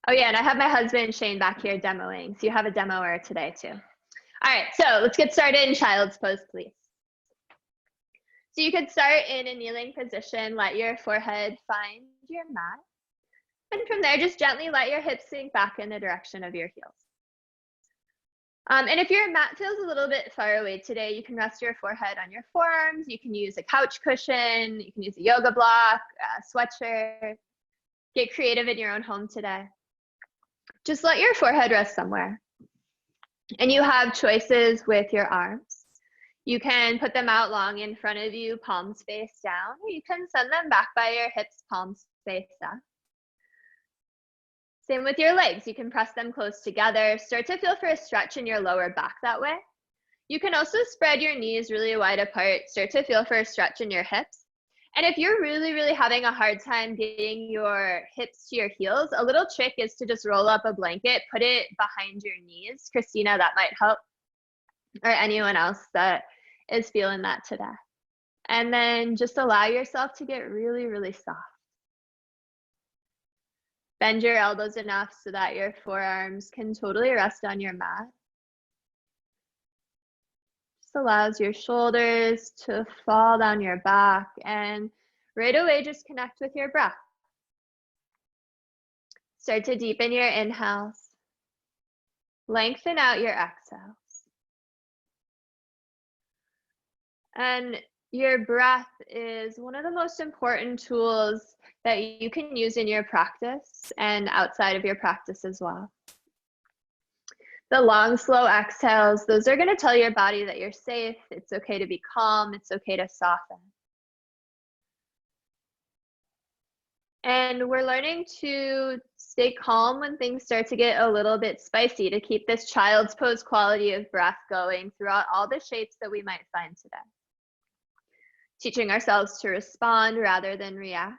Oh yeah, and I have my husband Shane back here demoing, so you have a demoer today too. All right, so let's get started in child's pose, please. So you could start in a kneeling position, let your forehead find your mat. And from there, just gently let your hips sink back in the direction of your heels. And if your mat feels a little bit far away today, you can rest your forehead on your forearms. You can use a couch cushion. You can use a yoga block, a sweatshirt. Get creative in your own home today. Just let your forehead rest somewhere. And you have choices with your arms. You can put them out long in front of you, palms face down, or you can send them back by your hips, palms face up. Same with your legs. You can press them close together. Start to feel for a stretch in your lower back that way. You can also spread your knees really wide apart. Start to feel for a stretch in your hips. And if you're really having a hard time getting your hips to your heels, a little trick is to just roll up a blanket, put it behind your knees. Christina, that might help. Or anyone else that is feeling that today. And then just allow yourself to get really soft. Bend your elbows enough so that your forearms can totally rest on your mat. Just allows your shoulders to fall down your back, and right away just connect with your breath. Start to deepen your inhales. Lengthen out your exhales. And your breath is one of the most important tools that you can use in your practice and outside of your practice as well. The long, slow exhales, those are going to tell your body that you're safe. It's okay to be calm. It's okay to soften. And we're learning to stay calm when things start to get a little bit spicy, to keep this child's pose quality of breath going throughout all the shapes that we might find today. Teaching ourselves to respond rather than react.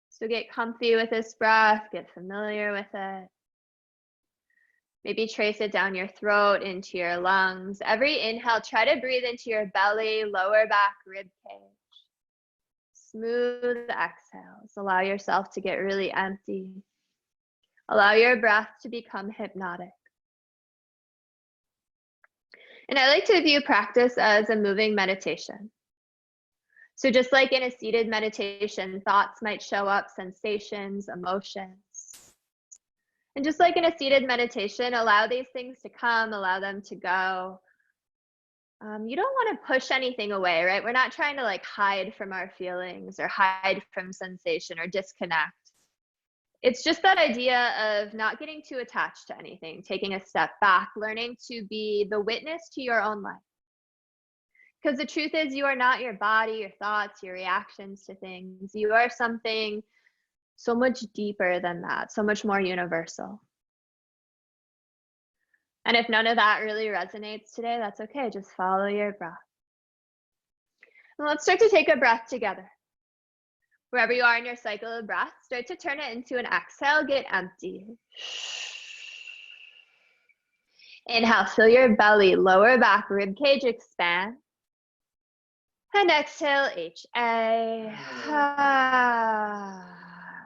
So get comfy with this breath, get familiar with it. Maybe trace it down your throat into your lungs. Every inhale, try to breathe into your belly, lower back, rib cage. Smooth exhales. Allow yourself to get really empty. Allow your breath to become hypnotic. And I like to view practice as a moving meditation. So just like in a seated meditation, thoughts might show up, sensations, emotions. And just like in a seated meditation, allow these things to come, allow them to go. You don't want to push anything away, right? We're not trying to like hide from our feelings or hide from sensation or disconnect. It's just that idea of not getting too attached to anything, taking a step back, learning to be the witness to your own life. Because the truth is, you are not your body, your thoughts, your reactions to things. You are something so much deeper than that, so much more universal. And if none of that really resonates today, that's okay. Just follow your breath. And let's start to take a breath together. Wherever you are in your cycle of breath, start to turn it into an exhale, get empty. Inhale, fill your belly, lower back, rib cage expand. And exhale, H-A.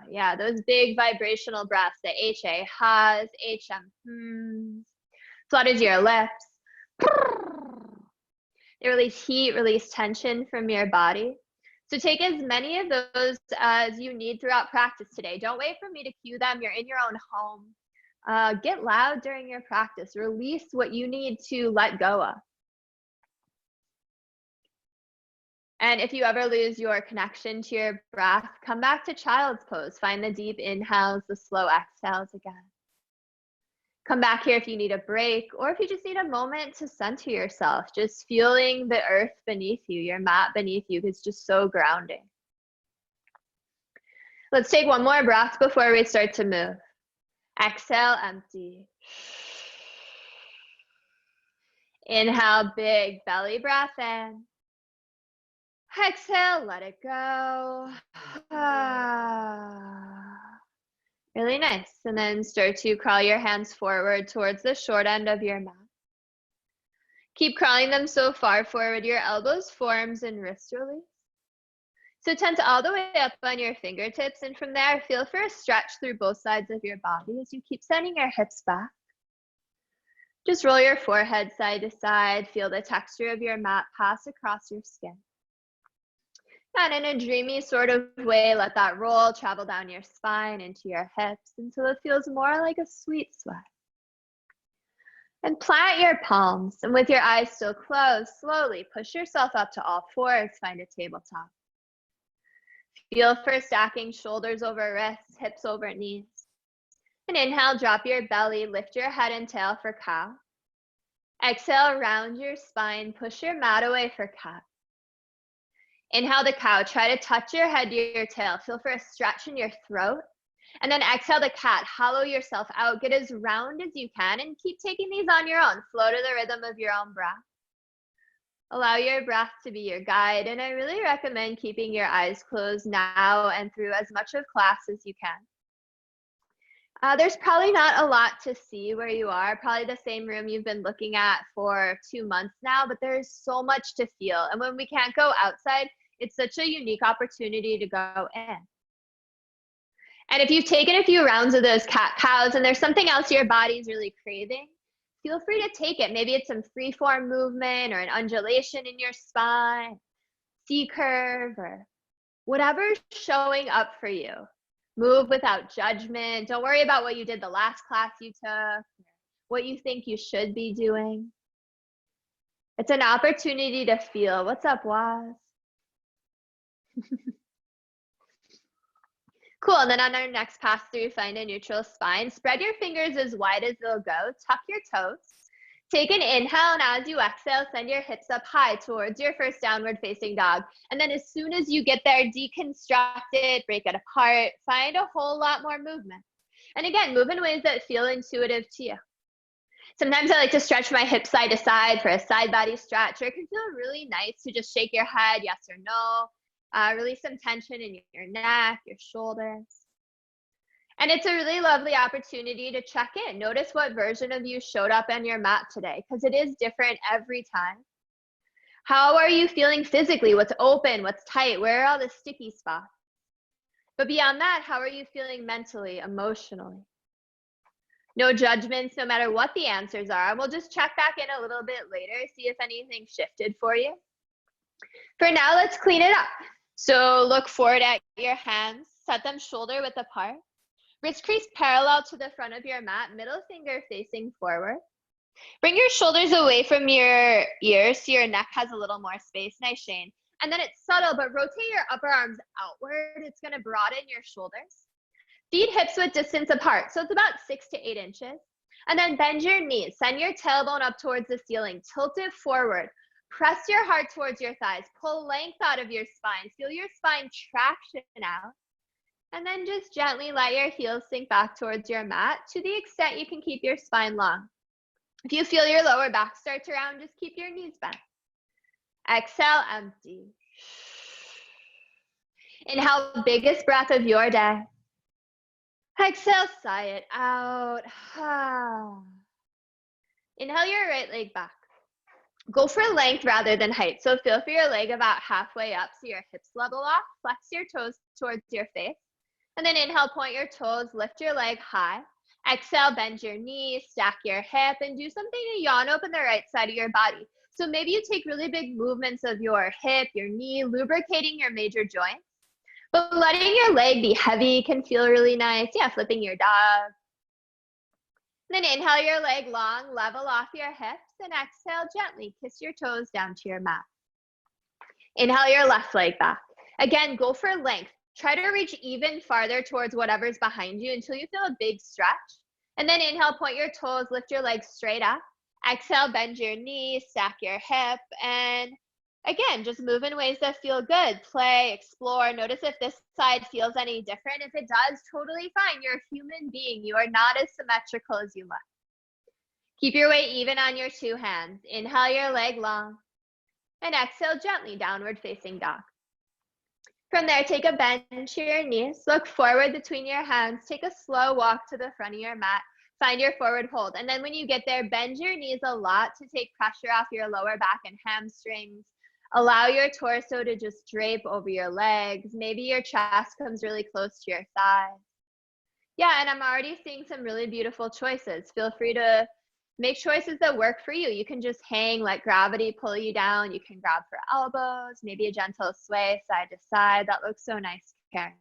Yeah, those big vibrational breaths, the H-A, ha's, H-M, flutter your lips. They release heat, release tension from your body. So take as many of those as you need throughout practice today. Don't wait for me to cue them. You're in your own home. Get loud during your practice. Release what you need to let go of. And if you ever lose your connection to your breath, come back to child's pose. Find the deep inhales, the slow exhales again. Come back here if you need a break, or if you just need a moment to center yourself, just feeling the earth beneath you, your mat beneath you is just so grounding. Let's take one more breath before we start to move. Exhale, empty. Inhale, big belly breath in. Exhale, let it go. Really nice. And then start to crawl your hands forward towards the short end of your mat. Keep crawling them so far forward, your elbows, forearms, and wrists release. So tense all the way up on your fingertips, and from there, feel for a stretch through both sides of your body as you keep sending your hips back. Just roll your forehead side to side, feel the texture of your mat pass across your skin. And in a dreamy sort of way, let that roll travel down your spine into your hips until it feels more like a sweet sweat. And plant your palms, and with your eyes still closed, slowly push yourself up to all fours, find a tabletop. Feel for stacking shoulders over wrists, hips over knees. And inhale, drop your belly, lift your head and tail for cow. Exhale, round your spine, push your mat away for cat. Inhale the cow, try to touch your head to your tail, feel for a stretch in your throat. And then exhale the cat, hollow yourself out, get as round as you can, and keep taking these on your own. Flow to the rhythm of your own breath. Allow your breath to be your guide, and I really recommend keeping your eyes closed now and through as much of class as you can. There's probably not a lot to see where you are, probably the same room you've been looking at for 2 months now, but there's so much to feel. And when we can't go outside, it's such a unique opportunity to go in. And if you've taken a few rounds of those cat-cows and there's something else your body's really craving, feel free to take it. Maybe it's some free-form movement or an undulation in your spine, C-curve, or whatever's showing up for you. Move without judgment. Don't worry about what you did the last class you took, what you think you should be doing. It's an opportunity to feel. What's up, Waz? Cool, and then on our next pass through, find a neutral spine. Spread your fingers as wide as they'll go. Tuck your toes. Take an inhale, and as you exhale, send your hips up high towards your first downward facing dog. And then as soon as you get there, deconstruct it, break it apart, find a whole lot more movement. And again, move in ways that feel intuitive to you. Sometimes I like to stretch my hips side to side for a side body stretch, or it can feel really nice to just shake your head, yes or no. Release some tension in your neck, your shoulders. And it's a really lovely opportunity to check in. Notice what version of you showed up on your mat today, because it is different every time. How are you feeling physically? What's open? What's tight? Where are all the sticky spots? But beyond that, how are you feeling mentally, emotionally? No judgments, no matter what the answers are. We'll just check back in a little bit later, see if anything shifted for you. For now, let's clean it up. So look forward at your hands, set them shoulder width apart. Wrist crease parallel to the front of your mat, middle finger facing forward. Bring your shoulders away from your ears so your neck has a little more space. Nice, Shane. And then it's subtle, but rotate your upper arms outward. It's going to broaden your shoulders. Feet hips width distance apart, so it's about 6 to 8 inches. And then bend your knees. Send your tailbone up towards the ceiling. Tilt it forward. Press your heart towards your thighs. Pull length out of your spine. Feel your spine traction out. And then just gently let your heels sink back towards your mat to the extent you can keep your spine long. If you feel your lower back start to round, just keep your knees bent. Exhale, empty. Inhale, biggest breath of your day. Exhale, sigh it out. Inhale your right leg back. Go for length rather than height. So feel for your leg about halfway up so your hips level off. Flex your toes towards your face. And then inhale, point your toes, lift your leg high. Exhale, bend your knees, stack your hip, and do something to yawn open the right side of your body. So maybe you take really big movements of your hip, your knee, lubricating your major joints. But letting your leg be heavy can feel really nice. Yeah, flipping your dog. And then inhale your leg long, level off your hips, and exhale gently. Kiss your toes down to your mat. Inhale your left leg back. Again, go for length. Try to reach even farther towards whatever's behind you until you feel a big stretch. And then inhale, point your toes, lift your legs straight up. Exhale, bend your knees, stack your hip, and again, just move in ways that feel good. Play, explore. Notice if this side feels any different. If it does, totally fine. You're a human being. You are not as symmetrical as you look. Keep your weight even on your 2 hands. Inhale your leg long, and exhale gently, downward facing dog. From there, take a bend to your knees. Look forward between your hands. Take a slow walk to the front of your mat. Find your forward hold. And then when you get there, bend your knees a lot to take pressure off your lower back and hamstrings. Allow your torso to just drape over your legs. Maybe your chest comes really close to your thighs. Yeah, and I'm already seeing some really beautiful choices. Feel free to make choices that work for you. You can just hang, let gravity pull you down. You can grab for elbows, maybe a gentle sway side to side. That looks so nice, Karen.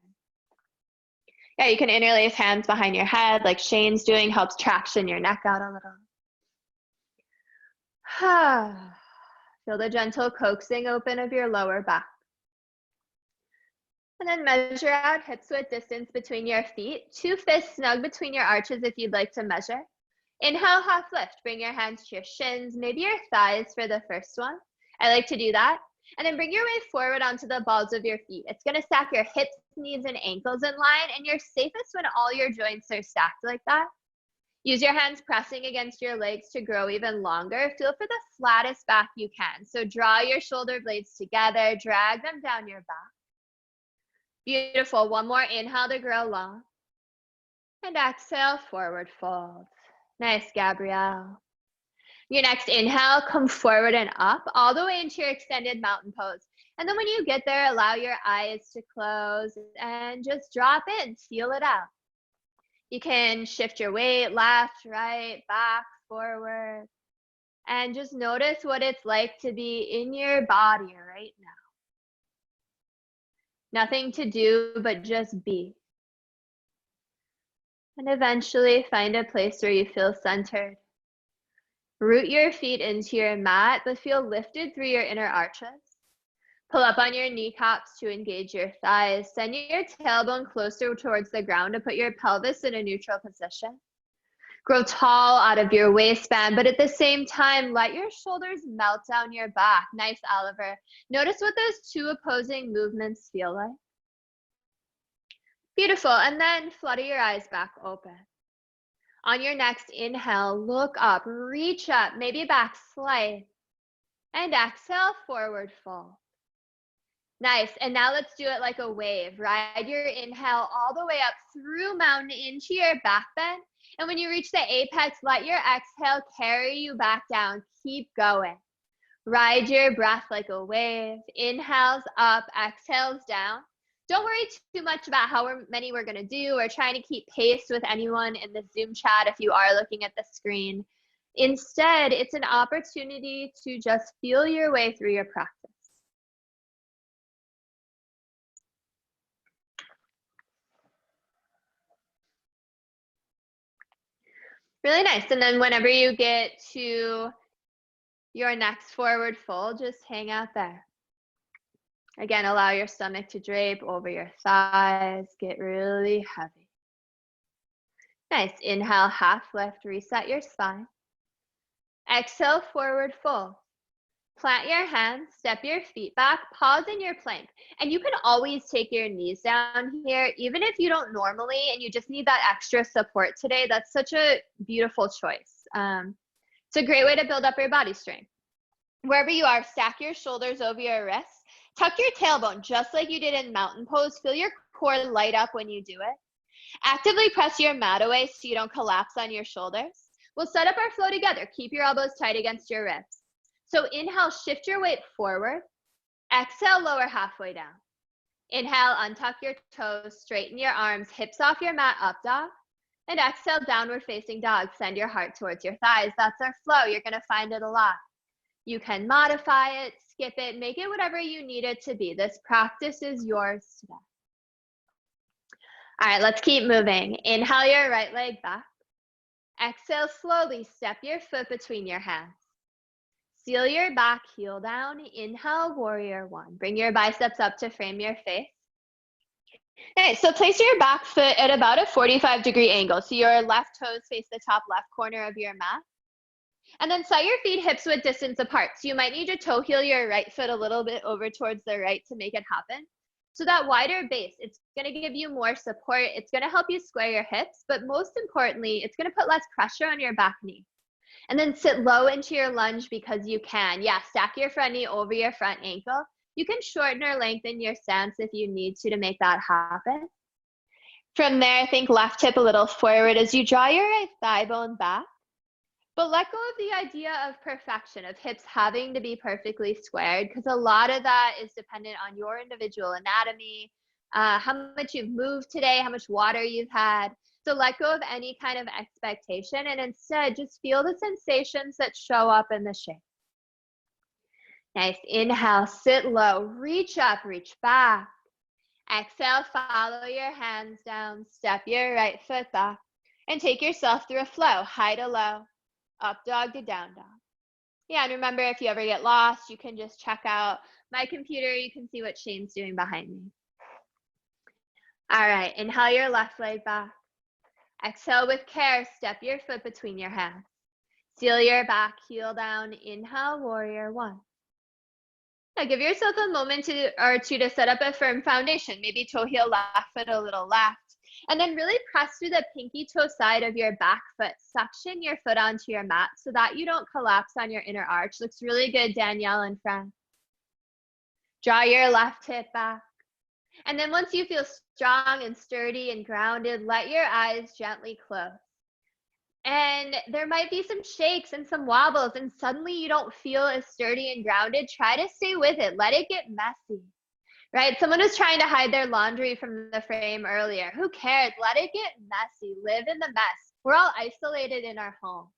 Yeah, you can interlace hands behind your head like Shane's doing, helps traction your neck out a little. Feel the gentle coaxing open of your lower back. And then measure out hips width distance between your feet. 2 fists snug between your arches if you'd like to measure. Inhale, half lift. Bring your hands to your shins, maybe your thighs for the first one. I like to do that. And then bring your weight forward onto the balls of your feet. It's going to stack your hips, knees, and ankles in line, and you're safest when all your joints are stacked like that. Use your hands pressing against your legs to grow even longer. Feel for the flattest back you can. So draw your shoulder blades together, drag them down your back. Beautiful. One more inhale to grow long. And exhale, forward fold. Nice, Gabrielle. Your next inhale, come forward and up, all the way into your extended mountain pose. And then when you get there, allow your eyes to close and just drop in, feel it out. You can shift your weight left, right, back, forward, and just notice what it's like to be in your body right now. Nothing to do, but just be. And eventually find a place where you feel centered. Root your feet into your mat, but feel lifted through your inner arches. Pull up on your kneecaps to engage your thighs. Send your tailbone closer towards the ground to put your pelvis in a neutral position. Grow tall out of your waistband, but at the same time, let your shoulders melt down your back. Nice, Oliver. Notice what those 2 opposing movements feel like. Beautiful, and then flutter your eyes back open. On your next inhale, look up, reach up, maybe back slice, and exhale, forward fold. Nice, and now let's do it like a wave. Ride your inhale all the way up through mountain into your back bend. And when you reach the apex, let your exhale carry you back down. Keep going. Ride your breath like a wave. Inhales up, exhales down. Don't worry too much about how many we're going to do or trying to keep pace with anyone in the Zoom chat if you are looking at the screen. Instead, it's an opportunity to just feel your way through your practice. Really nice. And then whenever you get to your next forward fold, just hang out there. Again, allow your stomach to drape over your thighs, get really heavy. Nice. Inhale, half lift, reset your spine. Exhale, forward fold. Plant your hands, step your feet back, pause in your plank. And you can always take your knees down here, even if you don't normally, and you just need that extra support today. That's such a beautiful choice. It's a great way to build up your body strength. Wherever you are, stack your shoulders over your wrists. Tuck your tailbone, just like you did in mountain pose. Feel your core light up when you do it. Actively press your mat away so you don't collapse on your shoulders. We'll set up our flow together. Keep your elbows tight against your ribs. So inhale, shift your weight forward. Exhale, lower halfway down. Inhale, untuck your toes, straighten your arms, hips off your mat, up dog. And exhale, downward facing dog. Send your heart towards your thighs. That's our flow. You're going to find it a lot. You can modify it, skip it, make it whatever you need it to be. This practice is yours today. All right, let's keep moving. Inhale your right leg back. Exhale, slowly step your foot between your hands. Seal your back heel down. Inhale, warrior one. Bring your biceps up to frame your face. Okay, so place your back foot at about a 45-degree angle. So your left toes face the top left corner of your mat. And then set your feet hips width distance apart. So you might need to toe heel your right foot a little bit over towards the right to make it happen. So that wider base, it's going to give you more support. It's going to help you square your hips, but most importantly, it's going to put less pressure on your back knee. And then sit low into your lunge because you can. Yeah, stack your front knee over your front ankle. You can shorten or lengthen your stance if you need to make that happen. From there, think left hip a little forward as you draw your right thigh bone back. But let go of the idea of perfection, of hips having to be perfectly squared, because a lot of that is dependent on your individual anatomy, how much you've moved today, how much water you've had. So let go of any kind of expectation and instead just feel the sensations that show up in the shape. Nice. Inhale, sit low, reach up, reach back. Exhale, follow your hands down, step your right foot back, and take yourself through a flow, high to low, up dog to down dog. Yeah, and remember, if you ever get lost, you can just check out my computer. You can see what Shane's doing behind me. All right, inhale your left leg back. Exhale with care, step your foot between your hands. Seal your back heel down. Inhale, warrior one. Now give yourself a moment or two to set up a firm foundation. Maybe toe heel left foot a little left. And then really press through the pinky toe side of your back foot. Suction your foot onto your mat so that you don't collapse on your inner arch. Looks really good, Danielle and friend. Draw your left hip back. And then once you feel strong and sturdy and grounded, let your eyes gently close. And there might be some shakes and some wobbles, and suddenly you don't feel as sturdy and grounded. Try to stay with it. Let it get messy, right? Someone was trying to hide their laundry from the frame earlier. Who cares? Let it get messy. Live in the mess. We're all isolated in our home.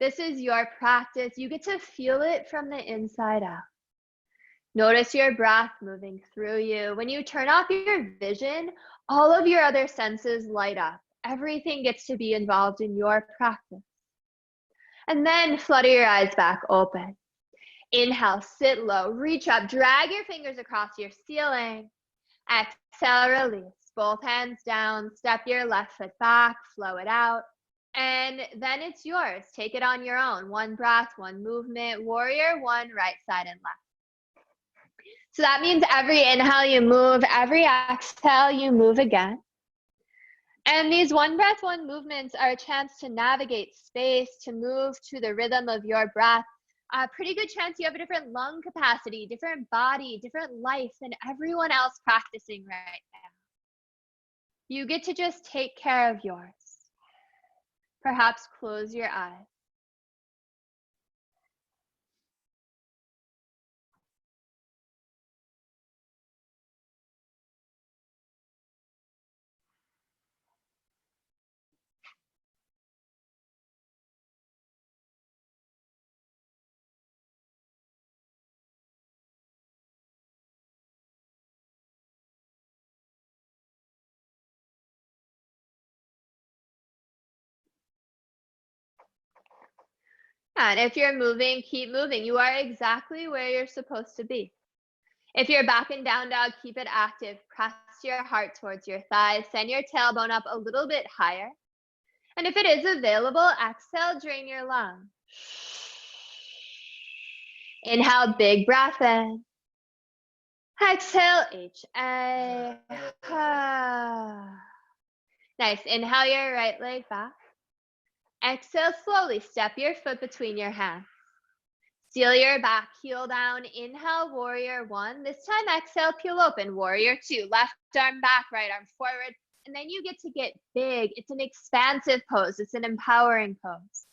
This is your practice. You get to feel it from the inside out. Notice your breath moving through you. When you turn off your vision, all of your other senses light up. Everything gets to be involved in your practice. And then flutter your eyes back open. Inhale, sit low, reach up, drag your fingers across your ceiling. Exhale, release. Both hands down, step your left foot back, flow it out. And then it's yours. Take it on your own. One breath, one movement, warrior one, right side and left. So that means every inhale you move, every exhale you move again. And these one breath, one movements are a chance to navigate space, to move to the rhythm of your breath. A pretty good chance you have a different lung capacity, different body, different life than everyone else practicing right now. You get to just take care of yours. Perhaps close your eyes. And if you're moving, keep moving. You are exactly where you're supposed to be. If you're back in down dog, keep it active. Press your heart towards your thighs. Send your tailbone up a little bit higher. And if it is available, exhale, drain your lungs. Inhale, big breath in. Exhale, HA. Nice. Inhale your right leg back. Exhale, slowly step your foot between your hands. Seal your back heel down. Inhale, warrior one. This time, exhale, peel open, warrior two. Left arm back, right arm forward. And then you get to get big. It's an expansive pose. It's an empowering pose.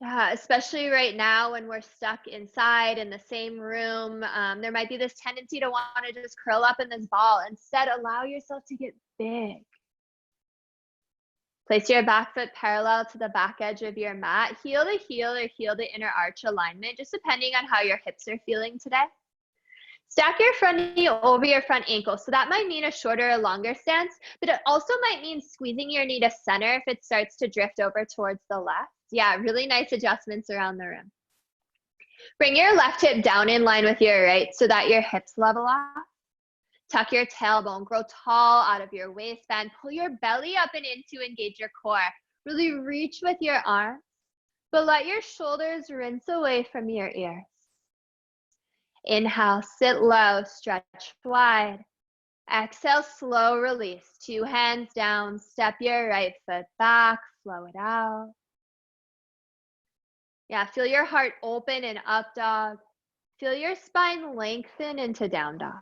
Yeah, especially right now when we're stuck inside in the same room, there might be this tendency to want to just curl up in this ball. Instead, allow yourself to get big. Place your back foot parallel to the back edge of your mat. Heel to heel or heel to inner arch alignment, just depending on how your hips are feeling today. Stack your front knee over your front ankle. So that might mean a shorter or longer stance, but it also might mean squeezing your knee to center if it starts to drift over towards the left. Yeah, really nice adjustments around the room. Bring your left hip down in line with your right so that your hips level off. Tuck your tailbone, grow tall out of your waistband. Pull your belly up and in to engage your core. Really reach with your arms, but let your shoulders rinse away from your ears. Inhale, sit low, stretch wide. Exhale, slow release. Two hands down, step your right foot back, flow it out. Yeah, feel your heart open in up dog. Feel your spine lengthen into down dog.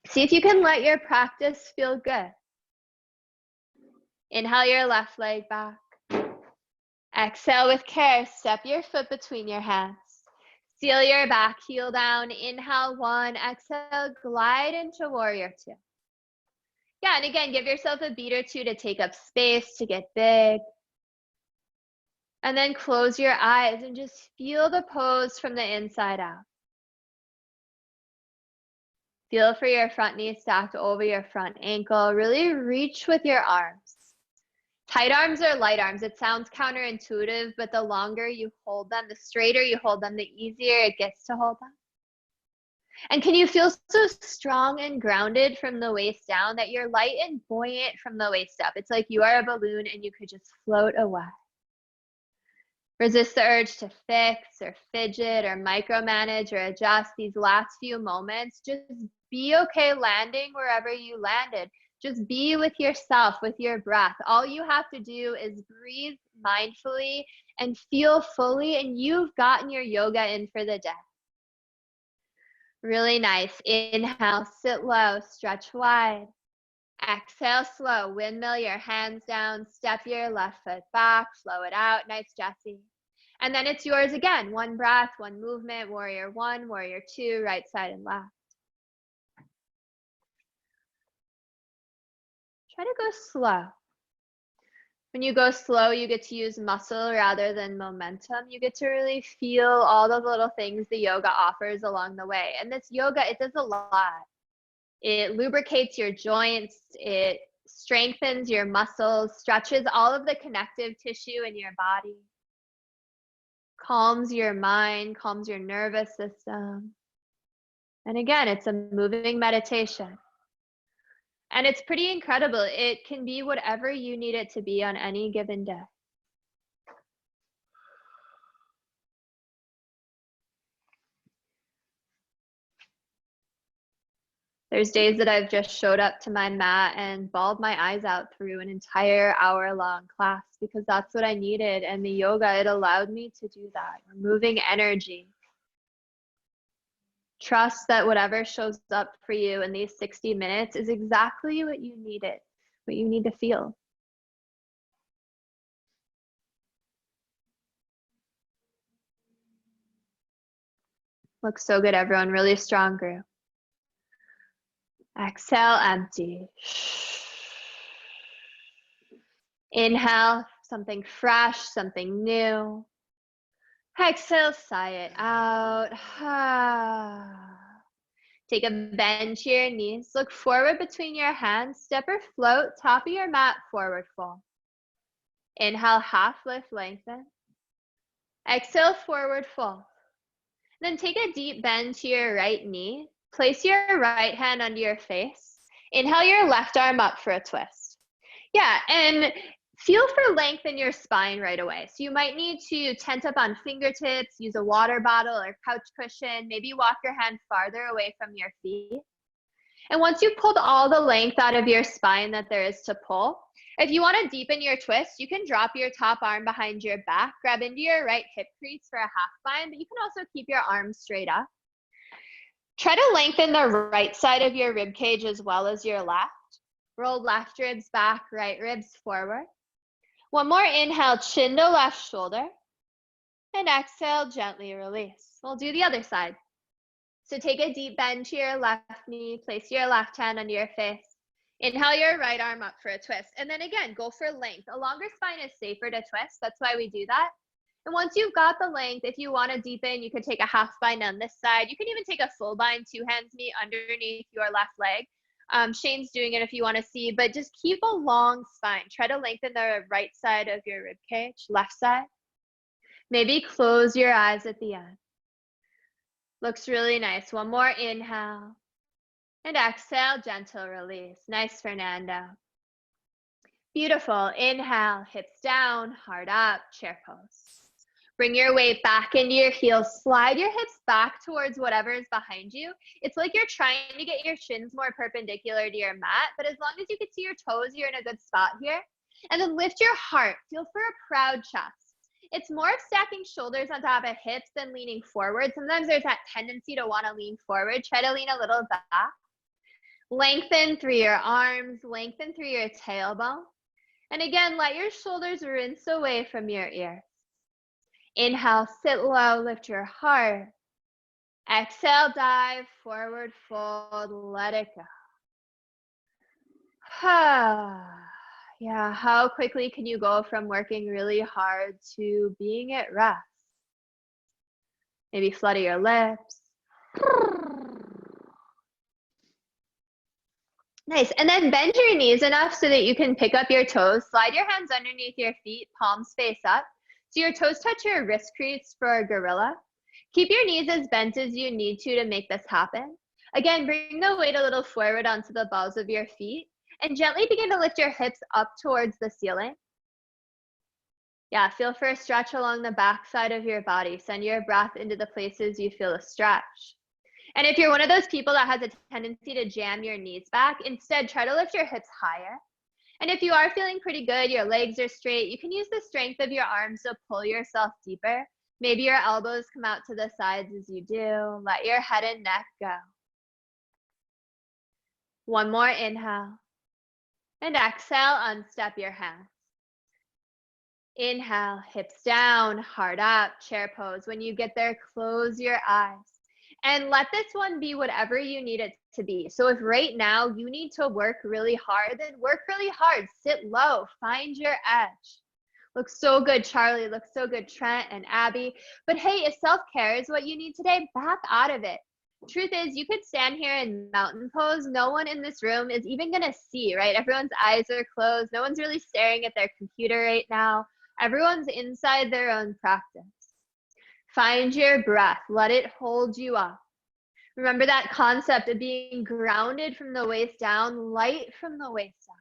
See if you can let your practice feel good. Inhale your left leg back. Exhale with care, step your foot between your hands. Seal your back heel down. Inhale 1, exhale, glide into warrior 2. Yeah, and again, give yourself a beat or 2 to take up space, to get big. And then close your eyes and just feel the pose from the inside out. Feel for your front knee stacked over your front ankle. Really reach with your arms. Tight arms or light arms, it sounds counterintuitive, but the longer you hold them, the straighter you hold them, the easier it gets to hold them. And can you feel so strong and grounded from the waist down that you're light and buoyant from the waist up? It's like you are a balloon and you could just float away. Resist the urge to fix or fidget or micromanage or adjust these last few moments. Just be okay landing wherever you landed. Just be with yourself, with your breath. All you have to do is breathe mindfully and feel fully, and you've gotten your yoga in for the day. Really nice. Inhale, sit low, stretch wide. Exhale, slow. Windmill your hands down, step your left foot back, flow it out. Nice, Jessie. And then it's yours again. One breath, one movement, warrior 1, warrior 2, right side and left. Try to go slow. When you go slow, you get to use muscle rather than momentum. You get to really feel all the little things the yoga offers along the way. And this yoga, it does a lot. It lubricates your joints. It strengthens your muscles, stretches all of the connective tissue in your body, calms your mind, calms your nervous system. And again, it's a moving meditation. And it's pretty incredible. It can be whatever you need it to be on any given day. There's days that I've just showed up to my mat and bawled my eyes out through an entire hour-long class because that's what I needed. And the yoga, it allowed me to do that. Removing energy. Trust that whatever shows up for you in these 60 minutes is exactly what you needed, what you need to feel. Looks so good, everyone. Really strong group. Exhale, empty. Inhale, something fresh, something new. Exhale, sigh it out. Take a bend to your knees. Look forward between your hands. Step or float, top of your mat, forward fold. Inhale, half lift, lengthen. Exhale, forward fold. Then take a deep bend to your right knee. Place your right hand under your face. Inhale your left arm up for a twist. Yeah, and feel for length in your spine right away. So you might need to tent up on fingertips, use a water bottle or couch cushion, maybe walk your hand farther away from your feet. And once you've pulled all the length out of your spine that there is to pull, if you want to deepen your twist, you can drop your top arm behind your back, grab into your right hip crease for a half bind, but you can also keep your arms straight up. Try to lengthen the right side of your rib cage as well as your left. Roll left ribs back, right ribs forward. One more inhale, chin to left shoulder. And exhale, gently release. We'll do the other side. So take a deep bend to your left knee, place your left hand under your face. Inhale your right arm up for a twist. And then again, go for length. A longer spine is safer to twist. That's why we do that. And once you've got the length, if you want to deepen, you could take a half bind on this side. You can even take a full bind, 2 hands meet underneath your left leg. Shane's doing it if you want to see, but just keep a long spine. Try to lengthen the right side of your rib cage, left side. Maybe close your eyes at the end. Looks really nice. One more inhale. And exhale, gentle release. Nice, Fernando. Beautiful. Inhale, hips down, heart up, chair pose. Bring your weight back into your heels. Slide your hips back towards whatever is behind you. It's like you're trying to get your shins more perpendicular to your mat, but as long as you can see your toes, you're in a good spot here. And then lift your heart. Feel for a proud chest. It's more of stacking shoulders on top of hips than leaning forward. Sometimes there's that tendency to want to lean forward. Try to lean a little back. Lengthen through your arms. Lengthen through your tailbone. And again, let your shoulders rinse away from your ears. Inhale, sit low, lift your heart. Exhale, dive, forward fold, let it go. Yeah, how quickly can you go from working really hard to being at rest? Maybe flutter your lips. Nice, and then bend your knees enough so that you can pick up your toes. Slide your hands underneath your feet, palms face up. So your toes touch your wrist crease for a gorilla. Keep your knees as bent as you need to make this happen. Again, bring the weight a little forward onto the balls of your feet and gently begin to lift your hips up towards the ceiling. Yeah, feel for a stretch along the back side of your body. Send your breath into the places you feel a stretch. And if you're one of those people that has a tendency to jam your knees back, instead try to lift your hips higher. And if you are feeling pretty good, your legs are straight, you can use the strength of your arms to pull yourself deeper. Maybe your elbows come out to the sides as you do. Let your head and neck go. One more inhale. And exhale, unstep your hands. Inhale, hips down, heart up, chair pose. When you get there, close your eyes. And let this one be whatever you need it to be. So if right now you need to work really hard, then work really hard. Sit low, find your edge. Looks so good, Charlie. Looks so good, Trent and Abby. But hey, if self-care is what you need today, back out of it. Truth is, you could stand here in mountain pose. No one in this room is even going to see, right? Everyone's eyes are closed. No one's really staring at their computer right now. Everyone's inside their own practice. Find your breath. Let it hold you up. Remember that concept of being grounded from the waist down, light from the waist up.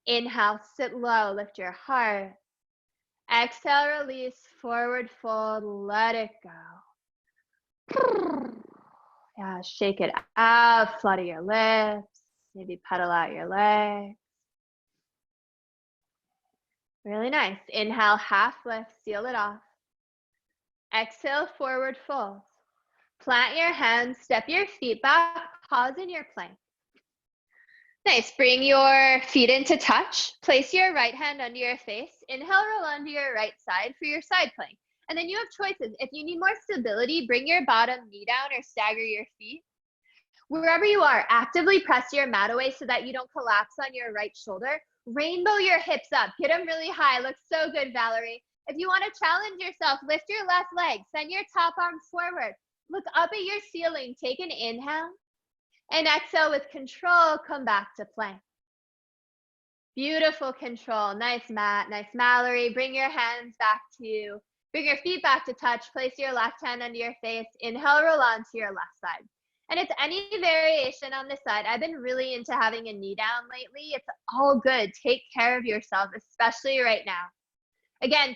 Inhale, sit low, lift your heart. Exhale, release, forward fold, let it go. Yeah, shake it out, flutter your lips, maybe pedal out your legs. Really nice. Inhale, half lift, seal it off. Exhale, forward fold. Plant your hands, step your feet back, pause in your plank. Nice, bring your feet into touch. Place your right hand under your face. Inhale, roll onto your right side for your side plank. And then you have choices. If you need more stability, bring your bottom knee down or stagger your feet. Wherever you are, actively press your mat away so that you don't collapse on your right shoulder. Rainbow your hips up, get them really high. Looks so good, Valerie. If you want to challenge yourself, lift your left leg, send your top arms forward. Look up at your ceiling, take an inhale. And exhale with control, come back to plank. Beautiful control, nice Matt, nice Mallory. Bring your feet back to touch. Place your left hand under your face. Inhale, roll on to your left side. And it's any variation on this side. I've been really into having a knee down lately. It's all good. Take care of yourself, especially right now. Again,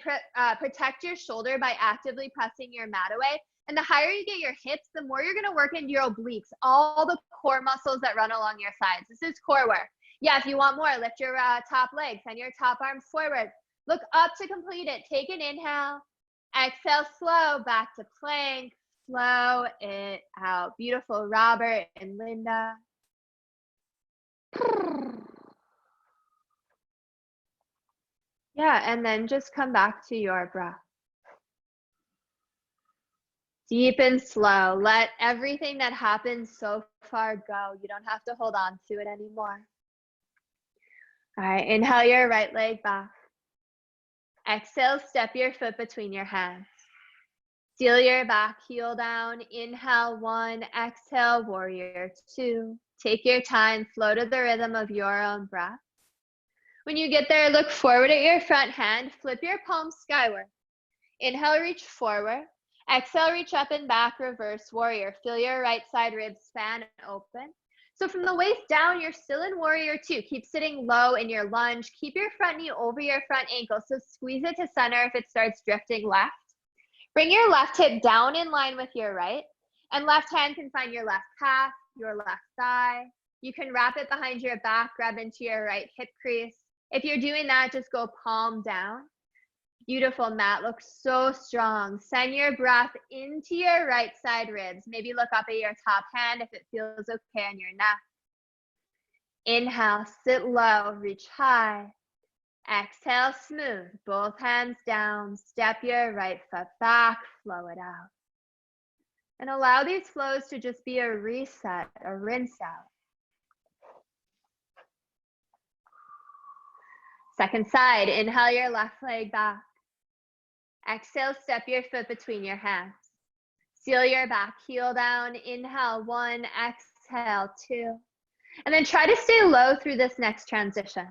protect your shoulder by actively pressing your mat away. And the higher you get your hips, the more you're going to work into your obliques, all the core muscles that run along your sides. This is core work. Yeah, if you want more, lift your top leg, send your top arms forward. Look up to complete it. Take an inhale. Exhale, slow, back to plank. Slow it out. Beautiful, Robert and Linda. Yeah, and then just come back to your breath. Deep and slow. Let everything that happened so far go. You don't have to hold on to it anymore. All right, inhale your right leg back. Exhale, step your foot between your hands. Seal your back heel down. Inhale, 1. Exhale, warrior 2. Take your time. Flow to the rhythm of your own breath. When you get there, look forward at your front hand. Flip your palms skyward. Inhale, reach forward. Exhale, reach up and back, reverse warrior. Feel your right side ribs span open. So from the waist down, you're still in warrior 2. Keep sitting low in your lunge. Keep your front knee over your front ankle. So squeeze it to center if it starts drifting left. Bring your left hip down in line with your right. And left hand can find your left calf, your left thigh. You can wrap it behind your back, grab into your right hip crease. If you're doing that, just go palm down. Beautiful, Matt. Looks so strong. Send your breath into your right side ribs. Maybe look up at your top hand if it feels okay on your neck. Inhale, sit low, reach high. Exhale, smooth. Both hands down. Step your right foot back. Flow it out. And allow these flows to just be a reset, a rinse out. Second side, inhale your left leg back. Exhale, step your foot between your hands. Seal your back heel down. Inhale, 1, exhale, 2. And then try to stay low through this next transition.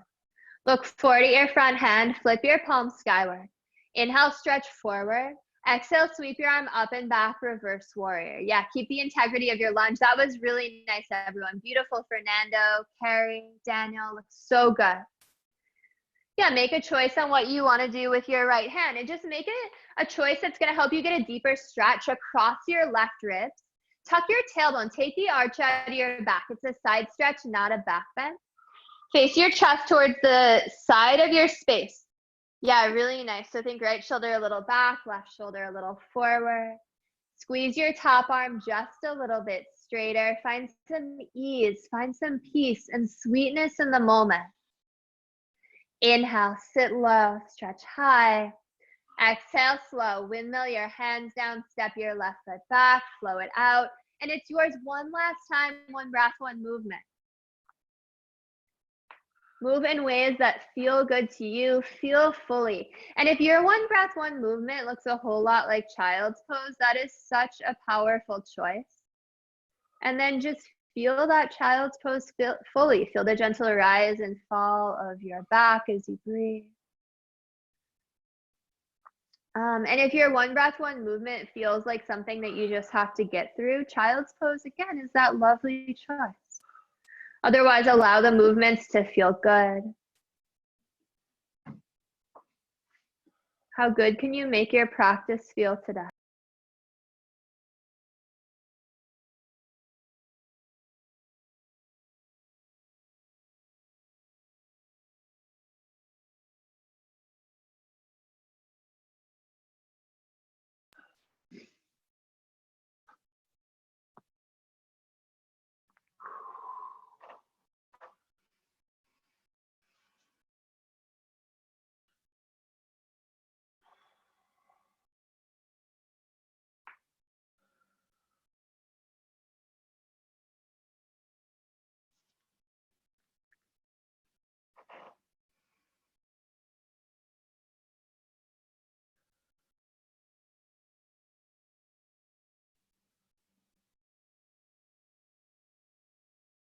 Look forward at your front hand, flip your palms skyward. Inhale, stretch forward. Exhale, sweep your arm up and back, reverse warrior. Yeah, keep the integrity of your lunge. That was really nice, everyone. Beautiful, Fernando, Carrie, Daniel, looks so good. Yeah, make a choice on what you want to do with your right hand and just make it a choice that's going to help you get a deeper stretch across your left ribs. Tuck your tailbone, take the arch out of your back. It's a side stretch, not a back bend. Face your chest towards the side of your space. Yeah, really nice. So think right shoulder a little back, left shoulder a little forward. Squeeze your top arm just a little bit straighter. Find some ease, find some peace and sweetness in the moment. Inhale, sit low, stretch high. Exhale, slow. Windmill your hands down, step your left foot back, flow it out. And it's yours one last time, one breath, one movement. Move in ways that feel good to you, feel fully. And if your one breath, one movement looks a whole lot like child's pose, that is such a powerful choice. And then just feel that child's pose fully. Feel the gentle rise and fall of your back as you breathe. And if your one breath, one movement feels like something that you just have to get through, child's pose, again, is that lovely choice. Otherwise, allow the movements to feel good. How good can you make your practice feel today?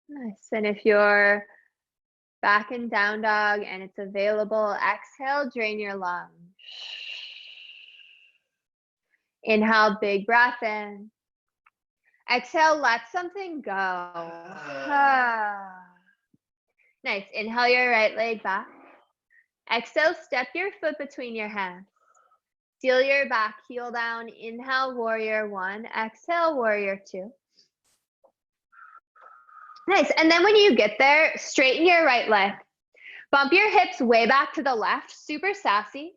Nice. And if you're back in down dog and it's available, exhale, drain your lungs. Inhale, big breath in. Exhale, let something go. Nice. Inhale your right leg back. Exhale, step your foot between your hands. Seal your back heel down. Inhale, warrior 1. Exhale, warrior 2. Nice. And then when you get there, straighten your right leg. Bump your hips way back to the left, super sassy.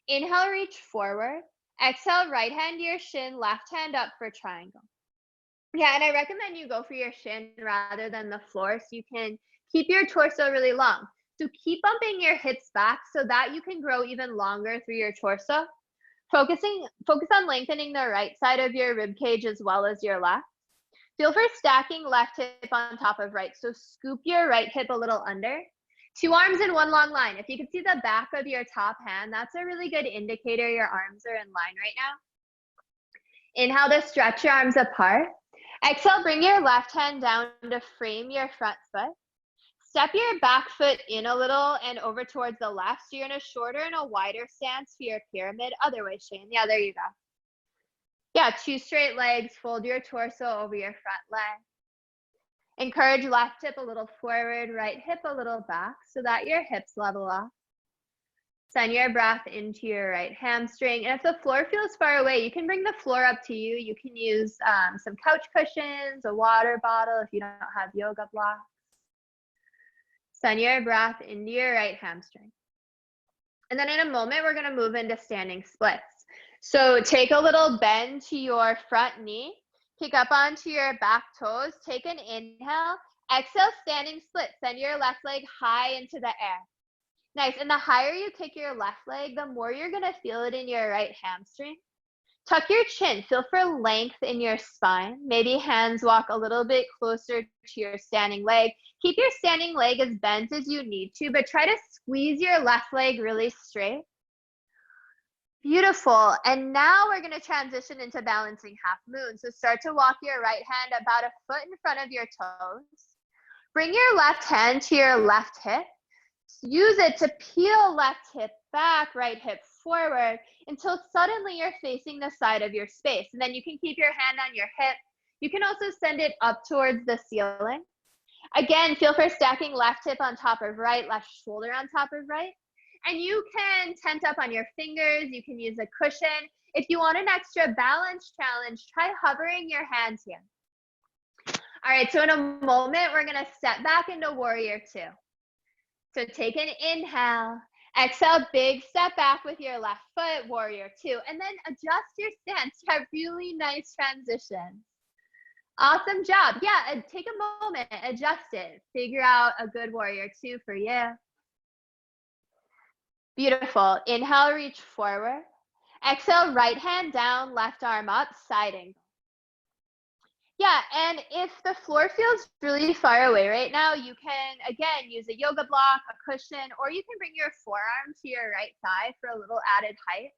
Inhale, reach forward. Exhale, right hand to your shin, left hand up for triangle. Yeah, and I recommend you go for your shin rather than the floor so you can keep your torso really long. So keep bumping your hips back so that you can grow even longer through your torso. Focus on lengthening the right side of your rib cage as well as your left. Feel for stacking left hip on top of right. So scoop your right hip a little under. 2 arms in one long line. If you can see the back of your top hand, that's a really good indicator your arms are in line right now. Inhale to stretch your arms apart. Exhale, bring your left hand down to frame your front foot. Step your back foot in a little and over towards the left. So you're in a shorter and a wider stance for your pyramid. Other way, Shane. Yeah, there you go. Yeah, 2 straight legs. Fold your torso over your front leg. Encourage left hip a little forward, right hip a little back so that your hips level off. Send your breath into your right hamstring. And if the floor feels far away, you can bring the floor up to you. You can use some couch cushions, a water bottle if you don't have yoga blocks. Send your breath into your right hamstring. And then in a moment, we're going to move into standing splits. So take a little bend to your front knee. Kick up onto your back toes. Take an inhale. Exhale, standing split. Send your left leg high into the air. Nice. And the higher you kick your left leg, the more you're going to feel it in your right hamstring. Tuck your chin. Feel for length in your spine. Maybe hands walk a little bit closer to your standing leg. Keep your standing leg as bent as you need to, but try to squeeze your left leg really straight. Beautiful. And now we're going to transition into balancing half moon. So start to walk your right hand about a foot in front of your toes. Bring your left hand to your left hip. Use it to peel left hip back, right hip forward until suddenly you're facing the side of your space. And then you can keep your hand on your hip. You can also send it up towards the ceiling. Again, feel for stacking left hip on top of right, left shoulder on top of right. And you can tent up on your fingers. You can use a cushion. If you want an extra balance challenge, try hovering your hands here. All right, so in a moment, we're going to step back into warrior two. So take an inhale, exhale, big step back with your left foot, warrior two, and then adjust your stance. You have really nice transitions. Awesome job. Yeah, take a moment, adjust it. Figure out a good warrior two for you. Beautiful. Inhale, reach forward. Exhale, right hand down, left arm up, side angle. Yeah, and if the floor feels really far away right now, you can, again, use a yoga block, a cushion, or you can bring your forearm to your right thigh for a little added height.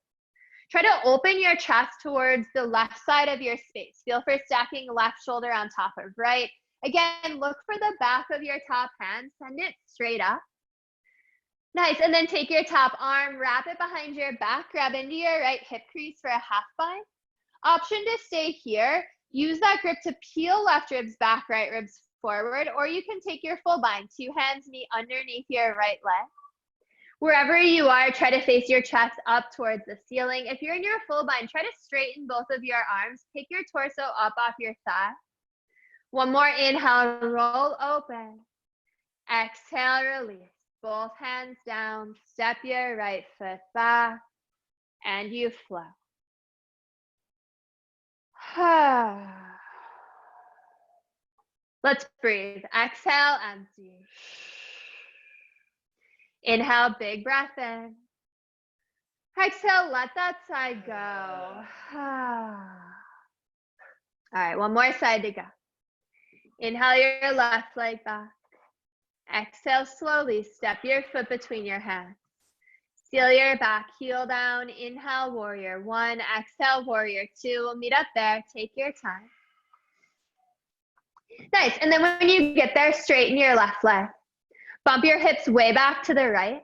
Try to open your chest towards the left side of your space. Feel for stacking left shoulder on top of right. Again, look for the back of your top hand. Send it straight up. Nice, and then take your top arm, wrap it behind your back, grab into your right hip crease for a half bind. Option to stay here. Use that grip to peel left ribs back, right ribs forward, or you can take your full bind. Two hands meet underneath your right leg. Wherever you are, try to face your chest up towards the ceiling. If you're in your full bind, try to straighten both of your arms. Pick your torso up off your thigh. One more inhale, roll open. Exhale, release. Both hands down, step your right foot back, and you flow. Let's breathe. Exhale, empty. Inhale, big breath in. Exhale, let that side go. All right, one more side to go. Inhale your left leg back. Exhale slowly, step your foot between your hands. Seal your back heel down. Inhale, warrior one. Exhale, warrior two. We'll meet up there. Take your time. Nice. And then when you get there, straighten your left leg. Bump your hips way back to the right.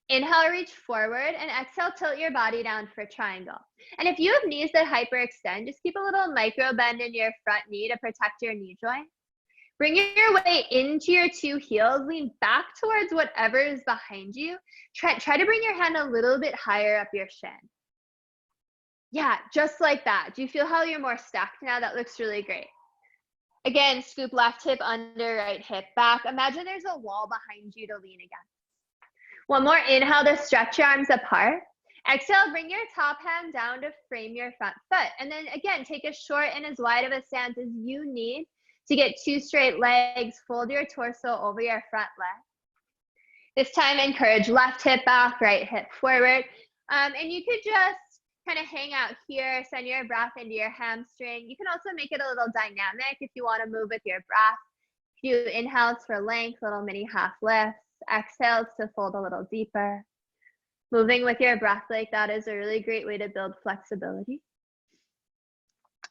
Inhale, reach forward, and exhale, tilt your body down for triangle. And if you have knees that hyperextend, just keep a little micro bend in your front knee to protect your knee joint. Bring your weight into your two heels, lean back towards whatever is behind you. Try to bring your hand a little bit higher up your shin. Yeah, just like that. Do you feel how you're more stacked now? That looks really great. Again, scoop left hip under, right hip back. Imagine there's a wall behind you to lean against. One more inhale to stretch your arms apart. Exhale, bring your top hand down to frame your front foot. And then again, take as short and as wide of a stance as you need to get two straight legs. Fold your torso over your front leg. This time, encourage left hip back, right hip forward. And you could just kind of hang out here, send your breath into your hamstring. You can also make it a little dynamic if you want to move with your breath. Do inhales for length, little mini half lifts. Exhales to fold a little deeper. Moving with your breath like that is a really great way to build flexibility.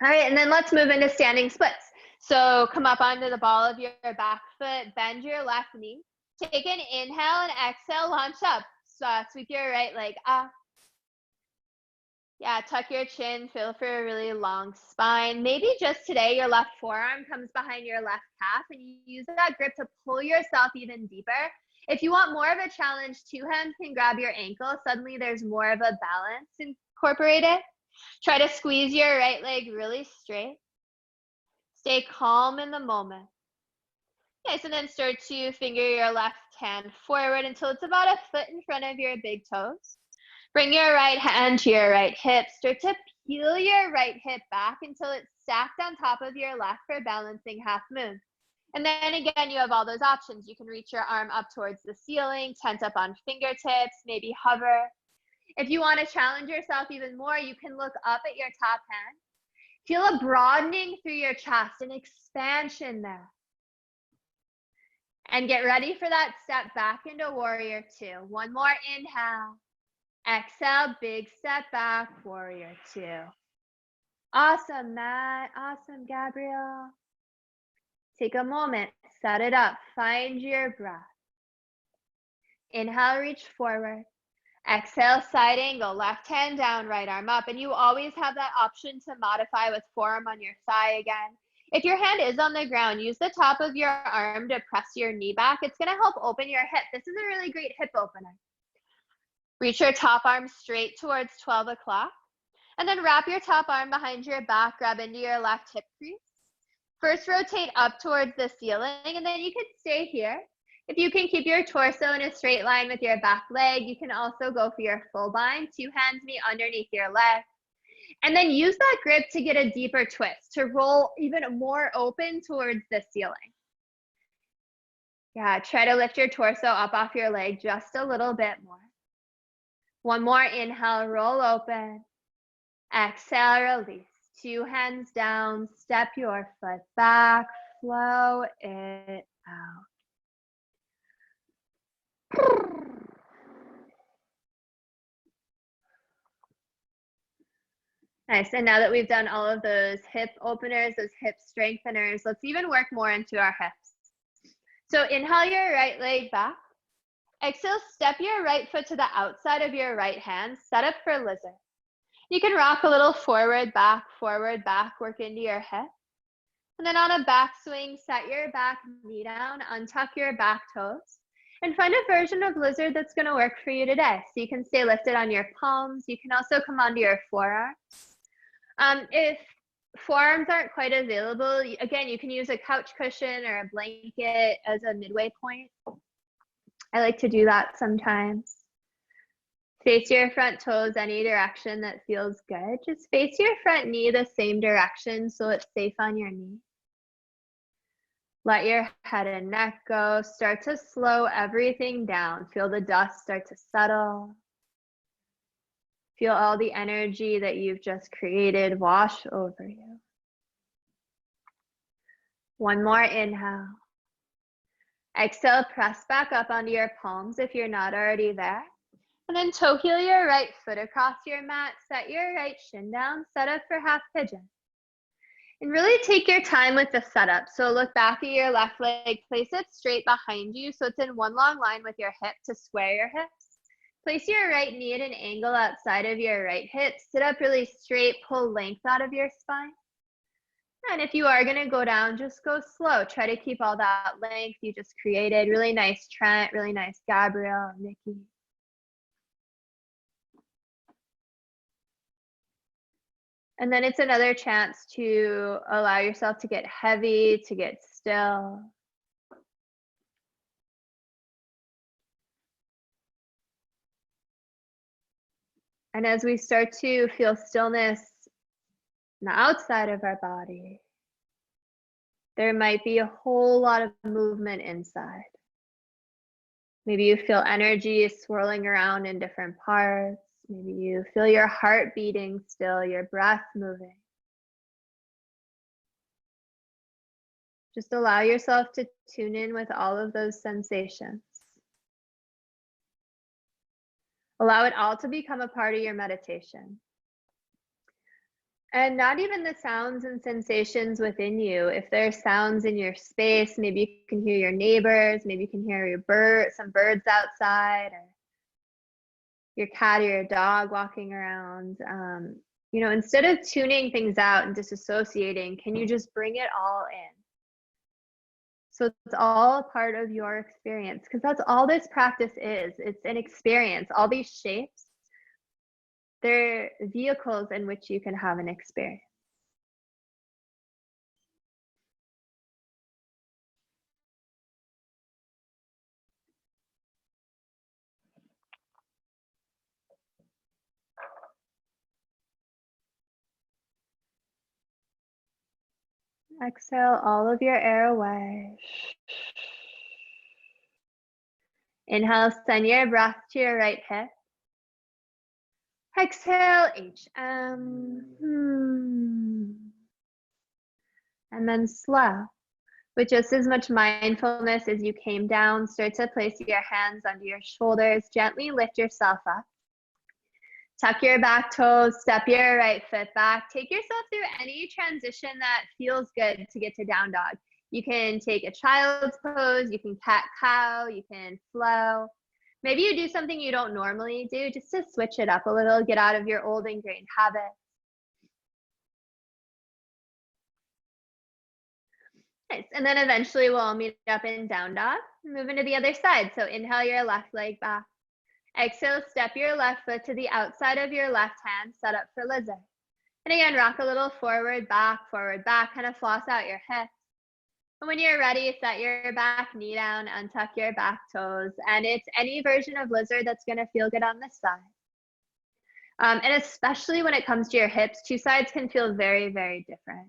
All right, and then let's move into standing splits. So come up onto the ball of your back foot, bend your left knee. Take an inhale and exhale, launch up. So sweep your right leg up. Yeah, tuck your chin, feel for a really long spine. Maybe just today your left forearm comes behind your left calf and you use that grip to pull yourself even deeper. If you want more of a challenge, two hands can grab your ankle. Suddenly there's more of a balance incorporated. Try to squeeze your right leg really straight. Stay calm in the moment. Nice, and then start to finger your left hand forward until it's about a foot in front of your big toes. Bring your right hand to your right hip. Start to peel your right hip back until it's stacked on top of your left for balancing half moon. And then again, you have all those options. You can reach your arm up towards the ceiling, tent up on fingertips, maybe hover. If you want to challenge yourself even more, you can look up at your top hand. Feel a broadening through your chest, an expansion there. And get ready for that step back into warrior two. One more inhale. Exhale, big step back, warrior two. Awesome, Matt. Awesome, Gabrielle. Take a moment, set it up, find your breath. Inhale, reach forward. Exhale, side angle, left hand down, right arm up. And you always have that option to modify with forearm on your thigh again. If your hand is on the ground, use the top of your arm to press your knee back. It's going to help open your hip. This is a really great hip opener. Reach your top arm straight towards 12 o'clock. And then wrap your top arm behind your back, grab into your left hip crease. First, rotate up towards the ceiling, and then you can stay here. If you can keep your torso in a straight line with your back leg, you can also go for your full bind. Two hands meet underneath your leg. And then use that grip to get a deeper twist, to roll even more open towards the ceiling. Yeah, try to lift your torso up off your leg just a little bit more. One more inhale, roll open. Exhale, release. Two hands down, step your foot back, flow it out. Nice, and now that we've done all of those hip openers, those hip strengtheners, let's even work more into our hips. So inhale your right leg back. Exhale, step your right foot to the outside of your right hand, set up for lizard. You can rock a little forward, back, work into your hip. And then on a back swing, set your back knee down, untuck your back toes, and find a version of lizard that's going to work for you today. So you can stay lifted on your palms. You can also come onto your forearms. If forearms aren't quite available, again, you can use a couch cushion or a blanket as a midway point. I like to do that sometimes. Face your front toes any direction that feels good. Just face your front knee the same direction so it's safe on your knee. Let your head and neck go. Start to slow everything down. Feel the dust start to settle. Feel all the energy that you've just created wash over you. One more inhale. Exhale, press back up onto your palms if you're not already there. And then toe heel your right foot across your mat, set your right shin down, set up for half pigeon. And really take your time with the setup. So look back at your left leg, place it straight behind you so it's in one long line with your hip to square your hips. Place your right knee at an angle outside of your right hip. Sit up really straight, pull length out of your spine. And if you are going to go down, just go slow. Try to keep all that length you just created. Really nice, Trent. Really nice, Gabrielle, Nikki. And then it's another chance to allow yourself to get heavy, to get still. And as we start to feel stillness on the outside of our body, there might be a whole lot of movement inside. Maybe you feel energy swirling around in different parts. Maybe you feel your heart beating still, your breath moving. Just allow yourself to tune in with all of those sensations. Allow it all to become a part of your meditation. And not even the sounds and sensations within you. If there are sounds in your space, maybe you can hear your neighbors, maybe you can hear some birds outside, or your cat or your dog walking around. Instead of tuning things out and disassociating, can you just bring it all in? So it's all a part of your experience, because that's all this practice is. It's an experience. All these shapes, they're vehicles in which you can have an experience. Exhale all of your air away. Inhale, send your breath to your right hip. Exhale, and then slow. With just as much mindfulness as you came down, start to place your hands under your shoulders. Gently lift yourself up. Tuck your back toes, step your right foot back. Take yourself through any transition that feels good to get to down dog. You can take a child's pose, you can cat-cow, you can flow. Maybe you do something you don't normally do just to switch it up a little, get out of your old ingrained habits. Nice, and then eventually we'll all meet up in down dog. Move into the other side. So inhale your left leg back. Exhale, step your left foot to the outside of your left hand, set up for lizard. And again, rock a little forward, back, kind of floss out your hips. And when you're ready, set your back knee down, untuck your back toes. And it's any version of lizard that's gonna feel good on this side. And especially when it comes to your hips, two sides can feel very, very different.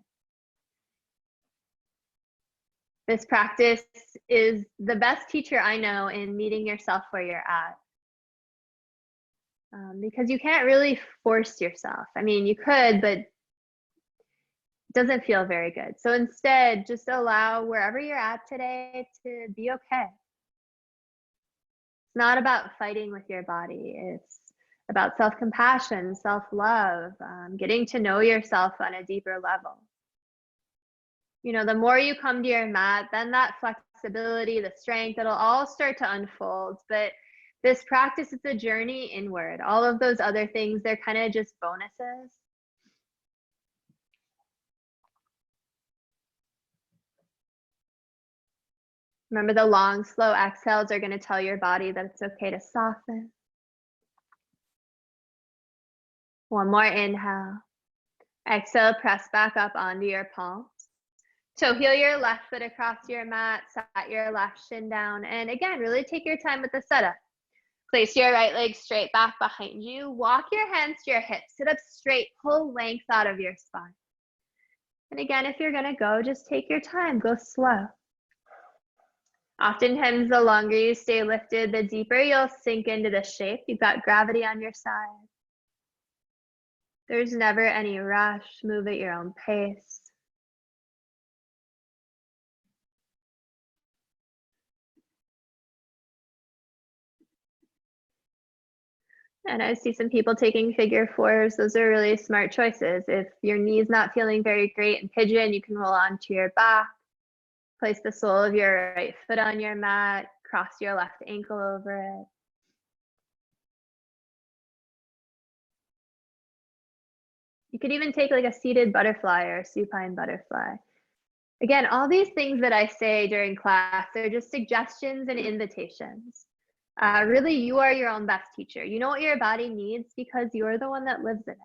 This practice is the best teacher I know in meeting yourself where you're at. Because you can't really force yourself. I mean, you could, but it doesn't feel very good. So instead, just allow wherever you're at today to be okay. It's not about fighting with your body. It's about self-compassion, self-love, getting to know yourself on a deeper level. You know, the more you come to your mat, then that flexibility, the strength, it'll all start to unfold. But this practice is a journey inward. All of those other things, they're kind of just bonuses. Remember, the long, slow exhales are going to tell your body that it's okay to soften. One more inhale. Exhale, press back up onto your palms. So heel your left foot across your mat, set your left shin down. And again, really take your time with the setup. Place your right leg straight back behind you. Walk your hands to your hips. Sit up straight. Pull length out of your spine. And again, if you're going to go, just take your time. Go slow. Oftentimes, the longer you stay lifted, the deeper you'll sink into the shape. You've got gravity on your side. There's never any rush. Move at your own pace. And I see some people taking figure fours. Those are really smart choices. If your knee's not feeling very great in pigeon, you can roll onto your back. Place the sole of your right foot on your mat. Cross your left ankle over it. You could even take like a seated butterfly or a supine butterfly. Again, all these things that I say during class, they're just suggestions and invitations. Really, you are your own best teacher. You know what your body needs because you're the one that lives in it.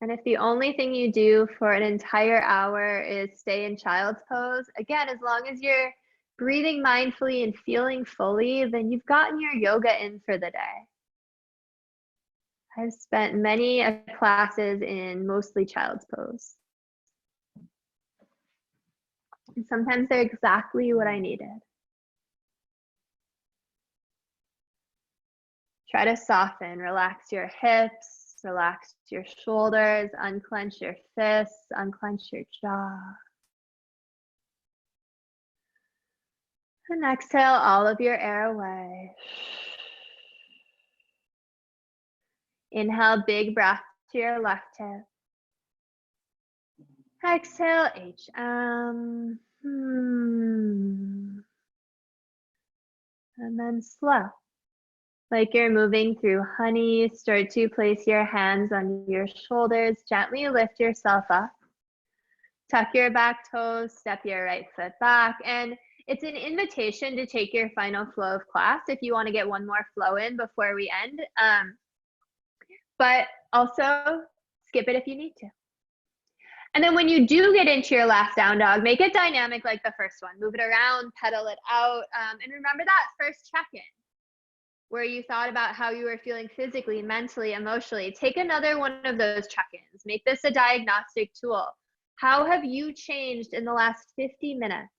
And if the only thing you do for an entire hour is stay in child's pose, again, as long as you're breathing mindfully and feeling fully, then you've gotten your yoga in for the day. I've spent many classes in mostly child's pose. And sometimes they're exactly what I needed. Try to soften, relax your hips, relax your shoulders, unclench your fists, unclench your jaw. And exhale all of your air away. Inhale, big breath to your left hip. Exhale, and then slow. Like you're moving through honey, start to place your hands on your shoulders. Gently lift yourself up. Tuck your back toes, step your right foot back. And it's an invitation to take your final flow of class if you want to get one more flow in before we end. But also skip it if you need to. And then when you do get into your last down dog, make it dynamic like the first one. Move it around, pedal it out, and remember that first check-in. where you thought about how you were feeling physically, mentally, emotionally, take another one of those check-ins. Make this a diagnostic tool. How have you changed in the last 50 minutes?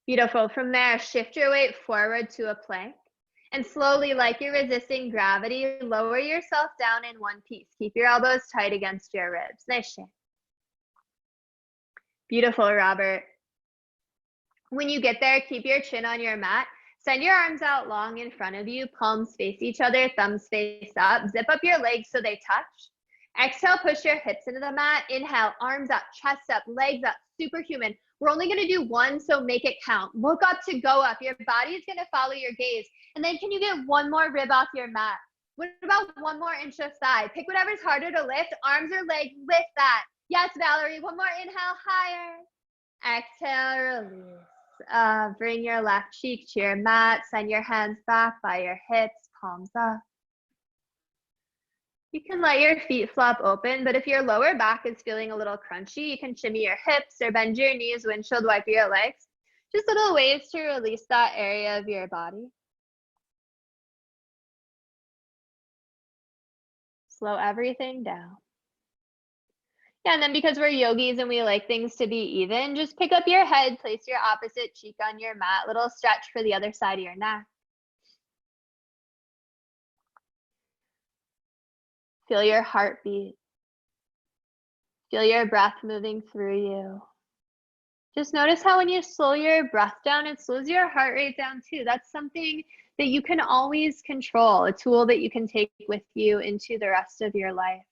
Beautiful. From there, shift your weight forward to a plank. And slowly, like you're resisting gravity, lower yourself down in one piece. Keep your elbows tight against your ribs. Nice shape. Beautiful, Robert. When you get there, keep your chin on your mat. Send your arms out long in front of you. Palms face each other, thumbs face up. Zip up your legs so they touch. Exhale, push your hips into the mat. Inhale, arms up, chest up, legs up, superhuman. We're only gonna do one, so make it count. Look up to go up. Your body is gonna follow your gaze. And then can you get one more rib off your mat? What about one more inch of thigh? Pick whatever's harder to lift, arms or legs, lift that. Yes, Valerie, one more inhale, higher. Exhale, release. Bring your left cheek to your mat. Send your hands back by your hips, palms up. You can let your feet flop open, but if your lower back is feeling a little crunchy, you can shimmy your hips or bend your knees, windshield wiper your legs. Just little ways to release that area of your body. Slow everything down. Yeah, and then because we're yogis and we like things to be even, just pick up your head, place your opposite cheek on your mat, little stretch for the other side of your neck. Feel your heartbeat. Feel your breath moving through you. Just notice how when you slow your breath down, it slows your heart rate down too. That's something that you can always control, a tool that you can take with you into the rest of your life.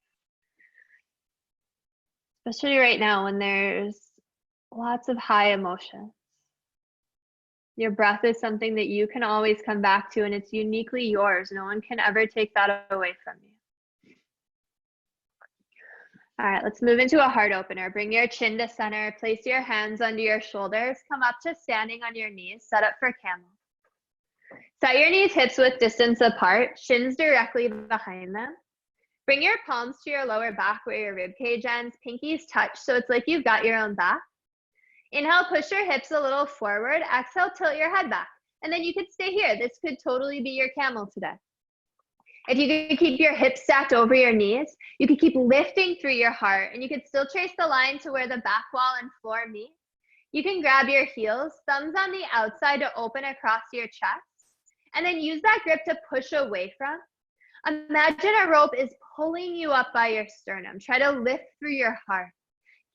Especially right now when there's lots of high emotions. Your breath is something that you can always come back to, and it's uniquely yours. No one can ever take that away from you. All right, let's move into a heart opener. Bring your chin to center, place your hands under your shoulders, come up to standing on your knees, set up for camel. Set your knees hips width distance apart, shins directly behind them. Bring your palms to your lower back where your rib cage ends, pinkies touch, so it's like you've got your own back. Inhale, push your hips a little forward. Exhale, tilt your head back. And then you could stay here. This could totally be your camel today. If you could keep your hips stacked over your knees, you could keep lifting through your heart, and you could still trace the line to where the back wall and floor meet. You can grab your heels, thumbs on the outside to open across your chest, and then use that grip to push away from. Imagine a rope is pulling you up by your sternum. Try to lift through your heart.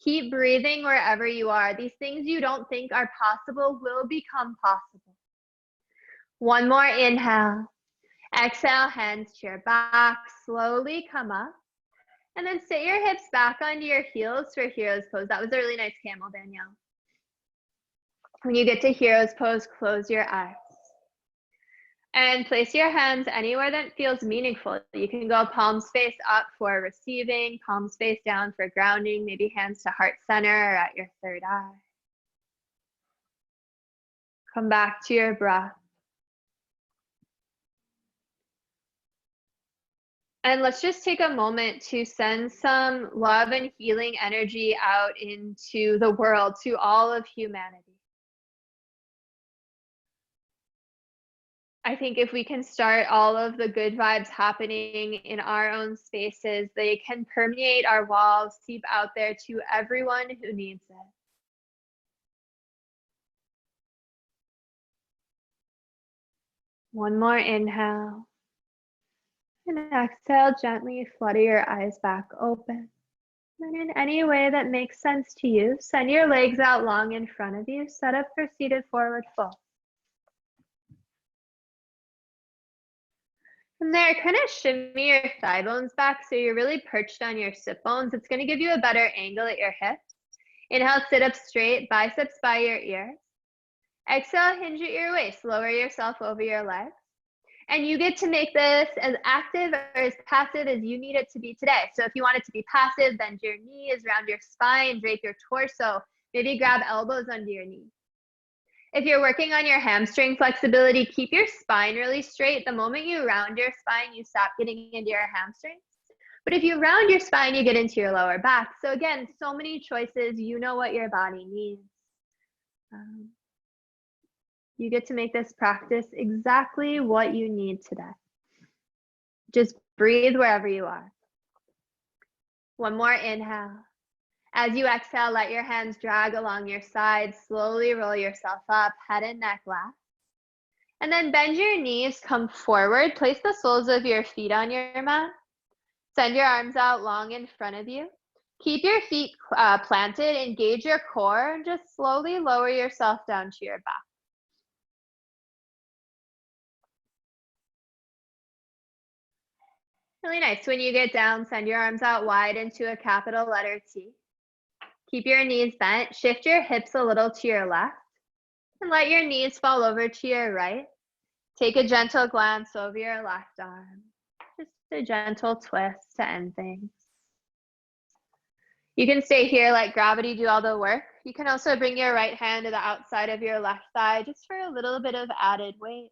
Keep breathing wherever you are. These things you don't think are possible will become possible. One more inhale. Exhale, hands to your back. Slowly come up. And then sit your hips back onto your heels for Hero's Pose. That was a really nice camel, Danielle. When you get to Hero's Pose, close your eyes. And place your hands anywhere that feels meaningful. You can go palms face up for receiving, palms face down for grounding, maybe hands to heart center or at your third eye. Come back to your breath. And let's just take a moment to send some love and healing energy out into the world, to all of humanity. I think if we can start all of the good vibes happening in our own spaces, they can permeate our walls, seep out there to everyone who needs it. One more inhale. And exhale, gently flutter your eyes back open. And in any way that makes sense to you, send your legs out long in front of you. Set up for seated forward fold. From there, kind of shimmy your thigh bones back so you're really perched on your sit bones. It's going to give you a better angle at your hips. Inhale, sit up straight, biceps by your ears. Exhale, hinge at your waist. Lower yourself over your legs. And you get to make this as active or as passive as you need it to be today. So if you want it to be passive, bend your knees, round your spine, drape your torso. Maybe grab elbows under your knees. If you're working on your hamstring flexibility, keep your spine really straight. The moment you round your spine, you stop getting into your hamstrings. But if you round your spine, you get into your lower back. So again, so many choices. You know what your body needs. You get to make this practice exactly what you need today. Just breathe wherever you are. One more inhale. As you exhale, let your hands drag along your sides. Slowly roll yourself up, head and neck left. And then bend your knees, come forward. Place the soles of your feet on your mat. Send your arms out long in front of you. Keep your feet planted, engage your core, and just slowly lower yourself down to your back. Really nice. When you get down, send your arms out wide into a capital letter T. Keep your knees bent. Shift your hips a little to your left. And let your knees fall over to your right. Take a gentle glance over your left arm. Just a gentle twist to end things. You can stay here, let gravity do all the work. You can also bring your right hand to the outside of your left thigh just for a little bit of added weight.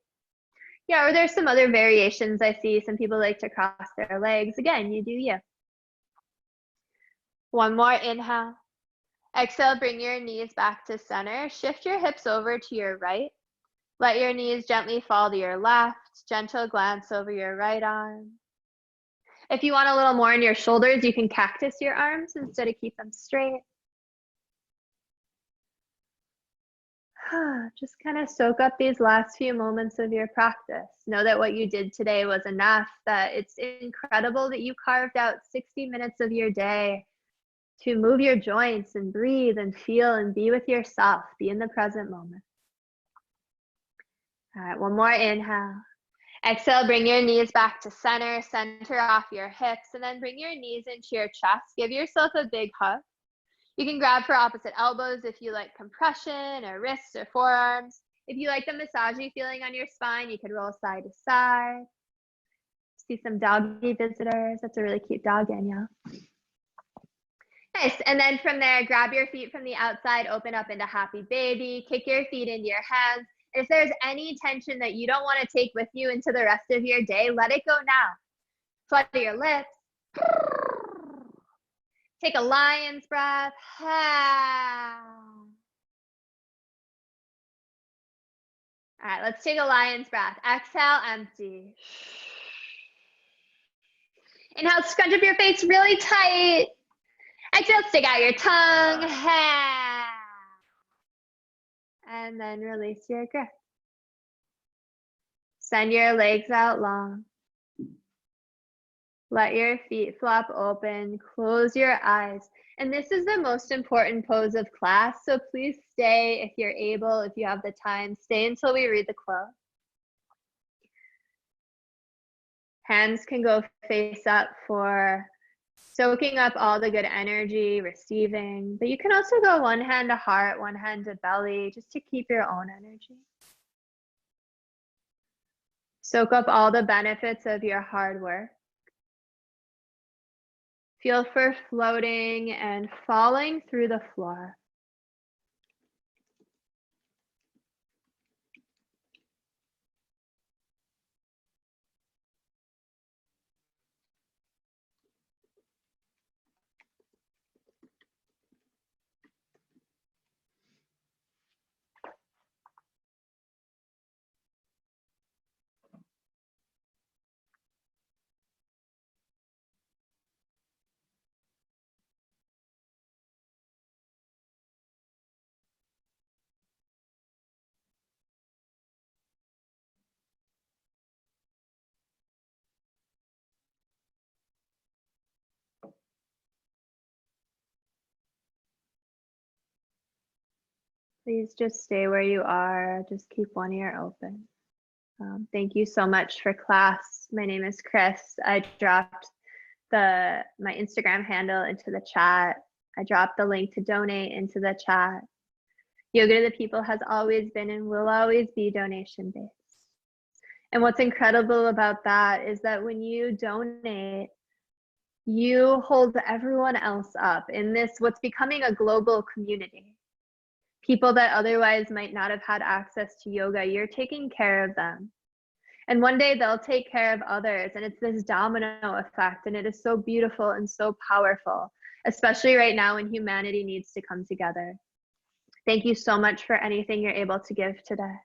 Yeah, or there's some other variations I see. Some people like to cross their legs. Again, you do you. One more inhale. Exhale, bring your knees back to center. Shift your hips over to your right. Let your knees gently fall to your left. Gentle glance over your right arm. If you want a little more in your shoulders, you can cactus your arms instead of keep them straight. Just kind of soak up these last few moments of your practice. Know that what you did today was enough, that it's incredible that you carved out 60 minutes of your day to move your joints and breathe and feel and be with yourself, be in the present moment. All right, one more inhale. Exhale, bring your knees back to center, center off your hips, and then bring your knees into your chest. Give yourself a big hug. You can grab for opposite elbows if you like compression or wrists or forearms. If you like the massagey feeling on your spine, you can roll side to side. See some doggy visitors. That's a really cute dog, Danielle. Nice. And then from there, grab your feet from the outside, open up into happy baby, kick your feet into your hands. If there's any tension that you don't want to take with you into the rest of your day, let it go now. Flutter your lips. Take a lion's breath. All right, let's take a lion's breath. Exhale, empty. Inhale, scrunch up your face really tight. Exhale, stick out your tongue. And then release your grip. Send your legs out long. Let your feet flop open. Close your eyes. And this is the most important pose of class. So please stay if you're able, if you have the time. Stay until we read the quote. Hands can go face up for soaking up all the good energy, receiving. But you can also go one hand to heart, one hand to belly, just to keep your own energy. Soak up all the benefits of your hard work. Feel for floating and falling through the floor. Please just stay where you are. Just keep one ear open. Thank you so much for class. My name is Kris. I dropped my Instagram handle into the chat. I dropped the link to donate into the chat. Yoga to the People has always been and will always be donation-based. And what's incredible about that is that when you donate, you hold everyone else up in this, what's becoming a global community. People that otherwise might not have had access to yoga, you're taking care of them. And one day they'll take care of others. And it's this domino effect. And it is so beautiful and so powerful, especially right now when humanity needs to come together. Thank you so much for anything you're able to give today.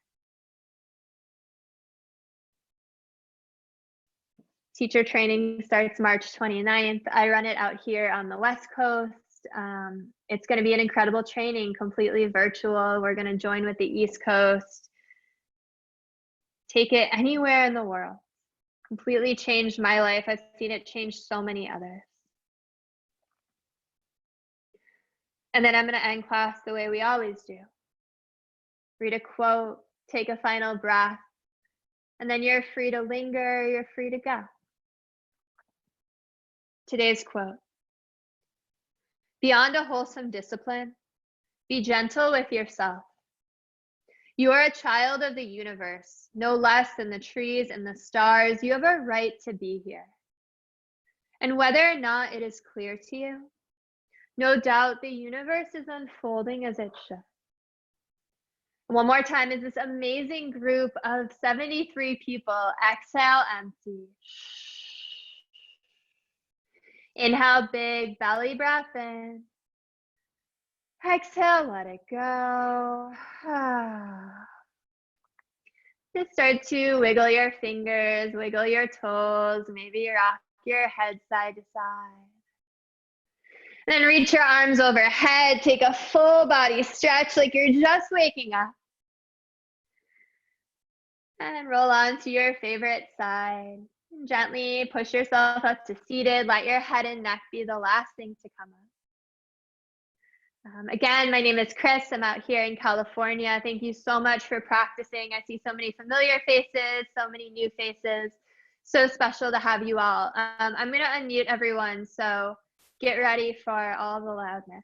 Teacher training starts March 29th. I run it out here on the West Coast. It's going to be an incredible training, completely virtual. We're going to join with the East Coast. Take it anywhere in the world. Completely changed my life. I've seen it change so many others. And then I'm going to end class the way we always do. Read a quote, take a final breath, and then you're free to linger, you're free to go. Today's quote: beyond a wholesome discipline, be gentle with yourself. You are a child of the universe, no less than the trees and the stars. You have a right to be here. And whether or not it is clear to you, no doubt the universe is unfolding as it should. One more time, is this amazing group of 73 people. Exhale, empty. Inhale, big belly breath in. Exhale, let it go. Just start to wiggle your fingers, wiggle your toes, maybe rock your head side to side. Then reach your arms overhead, take a full body stretch like you're just waking up. And then roll on to your favorite side. Gently push yourself up to seated. Let your head and neck be the last thing to come up. Again, my name is Kris. I'm out here in California. Thank you so much for practicing. I see so many familiar faces, so many new faces. So special to have you all. I'm going to unmute everyone, so get ready for all the loudness.